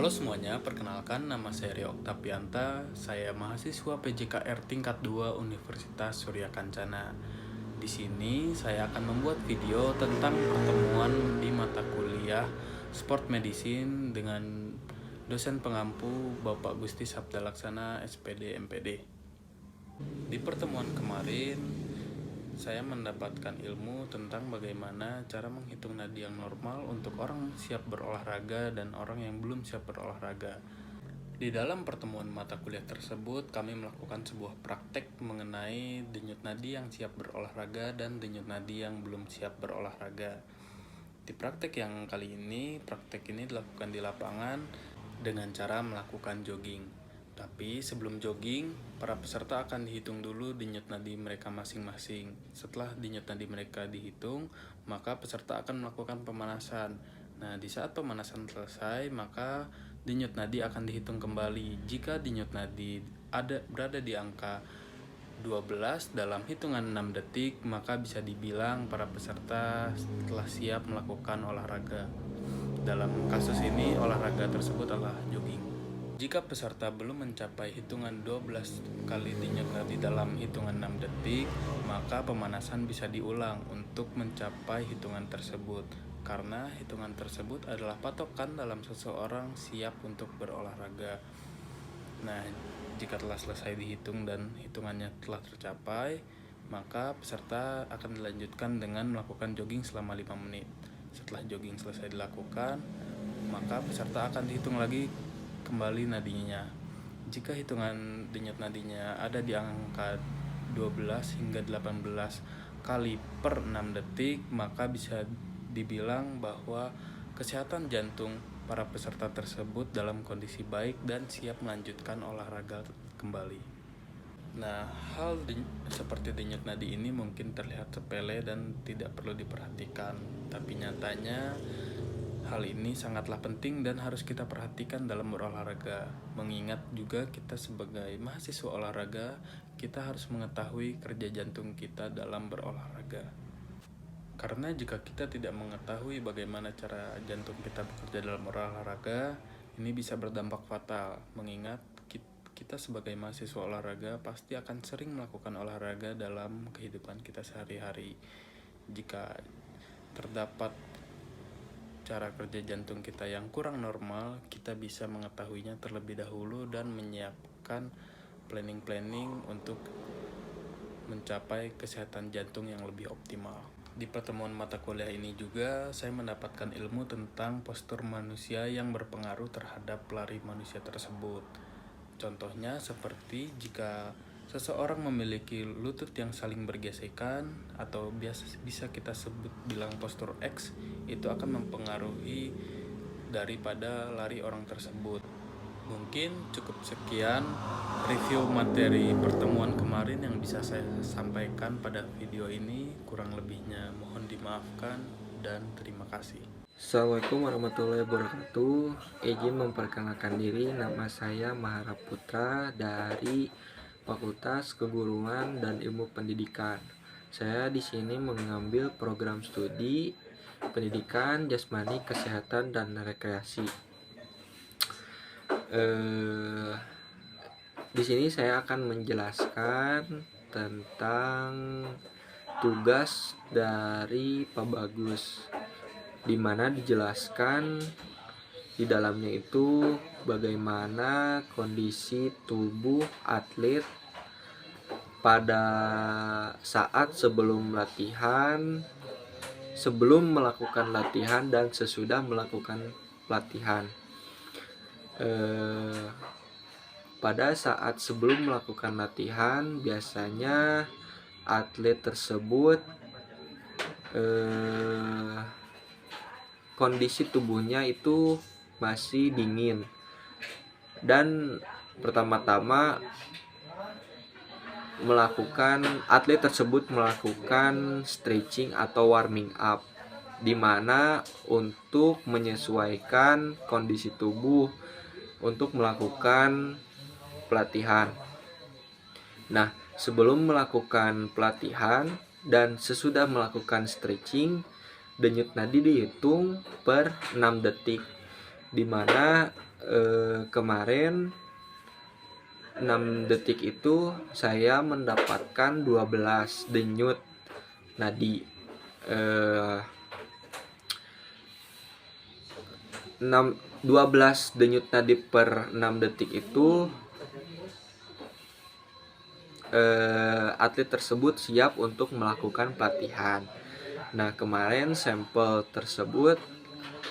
Halo semuanya, perkenalkan nama saya Rio Oktavianta. Saya mahasiswa PJKR tingkat 2 Universitas Surya Kencana. Di sini saya akan membuat video tentang pertemuan di mata kuliah Sport Medicine dengan dosen pengampu Bapak Gusti Sabda Laksana SPD MPD. Di pertemuan kemarin saya mendapatkan ilmu tentang bagaimana cara menghitung nadi yang normal untuk orang siap berolahraga dan orang yang belum siap berolahraga. Di dalam pertemuan mata kuliah tersebut, kami melakukan sebuah praktek mengenai denyut nadi yang siap berolahraga dan denyut nadi yang belum siap berolahraga. Di praktek yang kali ini, praktek ini dilakukan di lapangan dengan cara melakukan jogging. Tapi sebelum jogging, para peserta akan dihitung dulu denyut nadi mereka masing-masing. Setelah denyut nadi mereka dihitung, maka peserta akan melakukan pemanasan. Nah, di saat pemanasan selesai, maka denyut nadi akan dihitung kembali. Jika denyut nadi berada di angka 12 dalam hitungan 6 detik, maka bisa dibilang para peserta telah siap melakukan olahraga. Dalam kasus ini, olahraga tersebut adalah jogging. Jika peserta belum mencapai hitungan 12 kali denyut nadi dalam hitungan 6 detik, maka pemanasan bisa diulang untuk mencapai hitungan tersebut. Karena hitungan tersebut adalah patokan dalam seseorang siap untuk berolahraga. Nah, jika telah selesai dihitung dan hitungannya telah tercapai, maka peserta akan dilanjutkan dengan melakukan jogging selama 5 menit. Setelah jogging selesai dilakukan, maka peserta akan dihitung lagi kembali nadinya. Jika hitungan denyut nadinya ada di angka 12 hingga 18 kali per 6 detik, maka bisa dibilang bahwa kesehatan jantung para peserta tersebut dalam kondisi baik dan siap melanjutkan olahraga kembali. Nah, seperti denyut nadi ini mungkin terlihat sepele dan tidak perlu diperhatikan, tapi nyatanya hal ini sangatlah penting dan harus kita perhatikan dalam berolahraga. Mengingat juga kita sebagai mahasiswa olahraga, kita harus mengetahui kerja jantung kita dalam berolahraga. Karena jika kita tidak mengetahui bagaimana cara jantung kita bekerja dalam berolahraga, ini bisa berdampak fatal. Mengingat kita sebagai mahasiswa olahraga pasti akan sering melakukan olahraga dalam kehidupan kita sehari-hari. Jika terdapat cara kerja jantung kita yang kurang normal, kita bisa mengetahuinya terlebih dahulu dan menyiapkan planning untuk mencapai kesehatan jantung yang lebih optimal. Di pertemuan mata kuliah ini juga saya mendapatkan ilmu tentang postur manusia yang berpengaruh terhadap lari manusia tersebut. Contohnya seperti jika seseorang memiliki lutut yang saling bergesekan atau bisa kita sebut bilang postur X, itu akan mempengaruhi daripada lari orang tersebut. Mungkin cukup sekian review materi pertemuan kemarin yang bisa saya sampaikan pada video ini. Kurang lebihnya mohon dimaafkan dan terima kasih. Assalamualaikum warahmatullahi wabarakatuh. Izin memperkenalkan diri, nama saya Maharaputra dari Fakultas Keguruan dan Ilmu Pendidikan. Saya di sini mengambil program studi Pendidikan Jasmani, Kesehatan dan Rekreasi. Di sini saya akan menjelaskan tentang tugas dari Pak Bagus, di mana dijelaskan di dalamnya itu bagaimana kondisi tubuh atlet pada saat sebelum melakukan latihan dan sesudah melakukan latihan. Pada saat sebelum melakukan latihan, biasanya atlet tersebut kondisi tubuhnya itu masih dingin, dan pertama-tama atlet tersebut melakukan stretching atau warming up, di mana untuk menyesuaikan kondisi tubuh untuk melakukan pelatihan. Nah, sebelum melakukan pelatihan dan sesudah melakukan stretching, denyut nadi dihitung per 6 detik, di mana kemarin 6 detik itu saya mendapatkan 12 denyut nadi. 12 denyut nadi per 6 detik itu atlet tersebut siap untuk melakukan pelatihan. Nah, kemarin sampel tersebut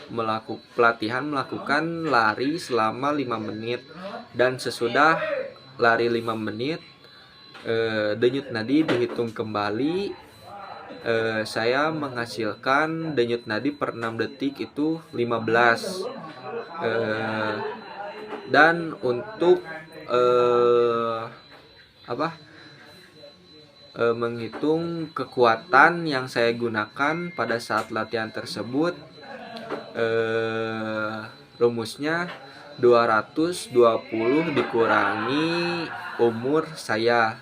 melakukan lari selama 5 menit, dan sesudah lari 5 menit denyut nadi dihitung kembali. Saya menghasilkan denyut nadi per 6 detik itu 15. Dan untuk menghitung kekuatan yang saya gunakan pada saat latihan tersebut, rumusnya 220 dikurangi umur saya.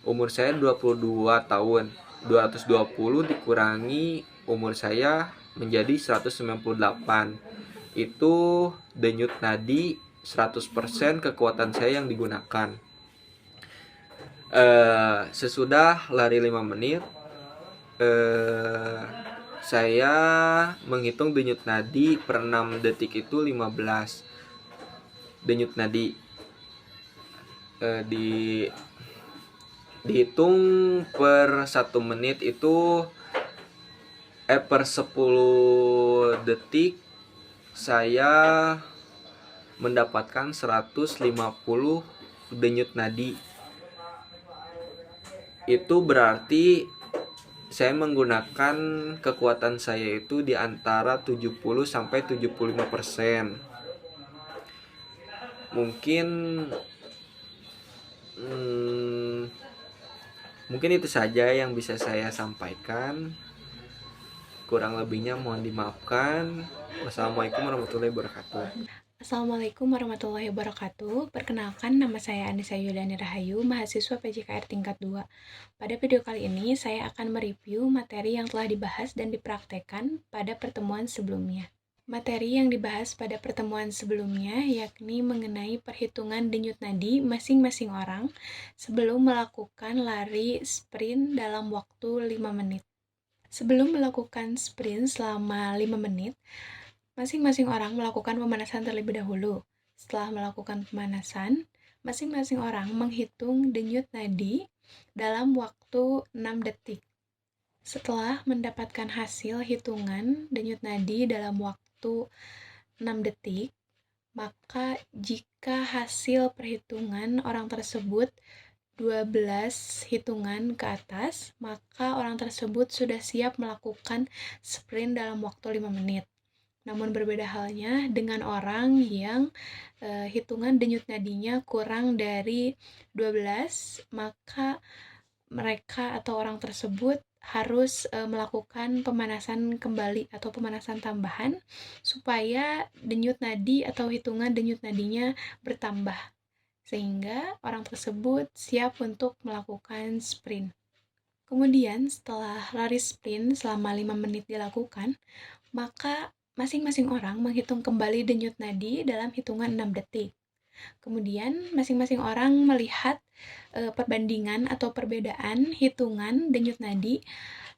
Umur saya 22 tahun. 220 dikurangi umur saya menjadi 198. Itu denyut nadi 100% kekuatan saya yang digunakan. Sesudah lari 5 menit, saya menghitung denyut nadi per 6 detik itu 15 denyut nadi. Dihitung per 1 menit itu per 10 detik saya mendapatkan 150 denyut nadi. Itu berarti saya menggunakan kekuatan saya itu di antara 70 sampai 75%. Mungkin itu saja yang bisa saya sampaikan. Kurang lebihnya mohon dimaafkan. Wassalamualaikum warahmatullahi wabarakatuh. Assalamualaikum warahmatullahi wabarakatuh. Perkenalkan, nama saya Anissa Yuliani Rahayu, mahasiswa PJKR tingkat 2. Pada video kali ini, saya akan mereview materi yang telah dibahas dan dipraktekkan pada pertemuan sebelumnya. Materi yang dibahas pada pertemuan sebelumnya yakni mengenai perhitungan denyut nadi masing-masing orang sebelum melakukan lari sprint dalam waktu 5 menit. Sebelum melakukan sprint selama 5 menit, masing-masing orang melakukan pemanasan terlebih dahulu. Setelah melakukan pemanasan, masing-masing orang menghitung denyut nadi dalam waktu 6 detik. Setelah mendapatkan hasil hitungan denyut nadi dalam waktu 6 detik, maka jika hasil perhitungan orang tersebut 12 hitungan ke atas, maka orang tersebut sudah siap melakukan sprint dalam waktu 5 menit. Namun berbeda halnya dengan orang yang hitungan denyut nadinya kurang dari 12, maka mereka atau orang tersebut harus melakukan pemanasan kembali atau pemanasan tambahan supaya denyut nadi atau hitungan denyut nadinya bertambah sehingga orang tersebut siap untuk melakukan sprint. Kemudian setelah lari sprint selama 5 menit dilakukan, maka masing-masing orang menghitung kembali denyut nadi dalam hitungan 6 detik. Kemudian masing-masing orang melihat perbandingan atau perbedaan hitungan denyut nadi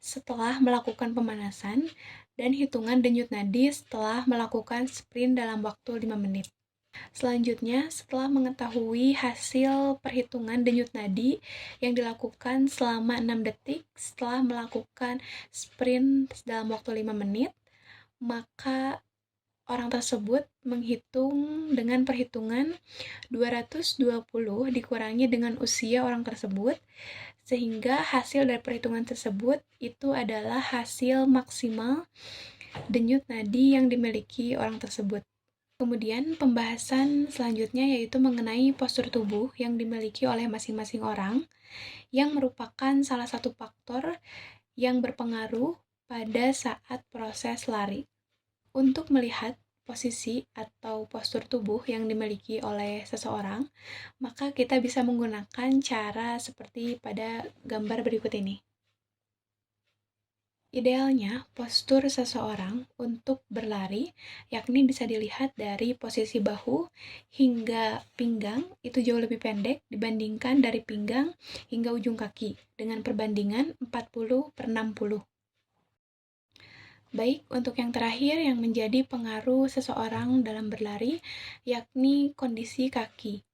setelah melakukan pemanasan dan hitungan denyut nadi setelah melakukan sprint dalam waktu 5 menit. Selanjutnya, setelah mengetahui hasil perhitungan denyut nadi yang dilakukan selama 6 detik setelah melakukan sprint dalam waktu 5 menit, maka orang tersebut menghitung dengan perhitungan 220 dikurangi dengan usia orang tersebut, sehingga hasil dari perhitungan tersebut itu adalah hasil maksimal denyut nadi yang dimiliki orang tersebut. Kemudian pembahasan selanjutnya yaitu mengenai postur tubuh yang dimiliki oleh masing-masing orang, yang merupakan salah satu faktor yang berpengaruh pada saat proses lari. Untuk melihat posisi atau postur tubuh yang dimiliki oleh seseorang, maka kita bisa menggunakan cara seperti pada gambar berikut ini. Idealnya, postur seseorang untuk berlari yakni bisa dilihat dari posisi bahu hingga pinggang itu jauh lebih pendek dibandingkan dari pinggang hingga ujung kaki dengan perbandingan 40/60. Baik, untuk yang terakhir yang menjadi pengaruh seseorang dalam berlari yakni kondisi kaki.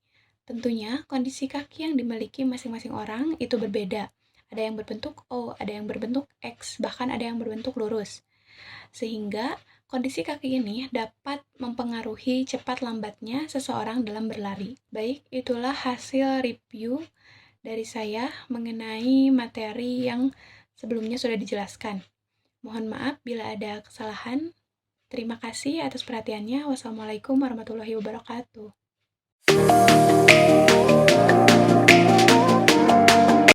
Tentunya, kondisi kaki yang dimiliki masing-masing orang itu berbeda. Ada yang berbentuk O, ada yang berbentuk X, bahkan ada yang berbentuk lurus. Sehingga, kondisi kaki ini dapat mempengaruhi cepat lambatnya seseorang dalam berlari. Baik, itulah hasil review dari saya mengenai materi yang sebelumnya sudah dijelaskan. Mohon maaf bila ada kesalahan. Terima kasih atas perhatiannya. Wassalamualaikum warahmatullahi wabarakatuh.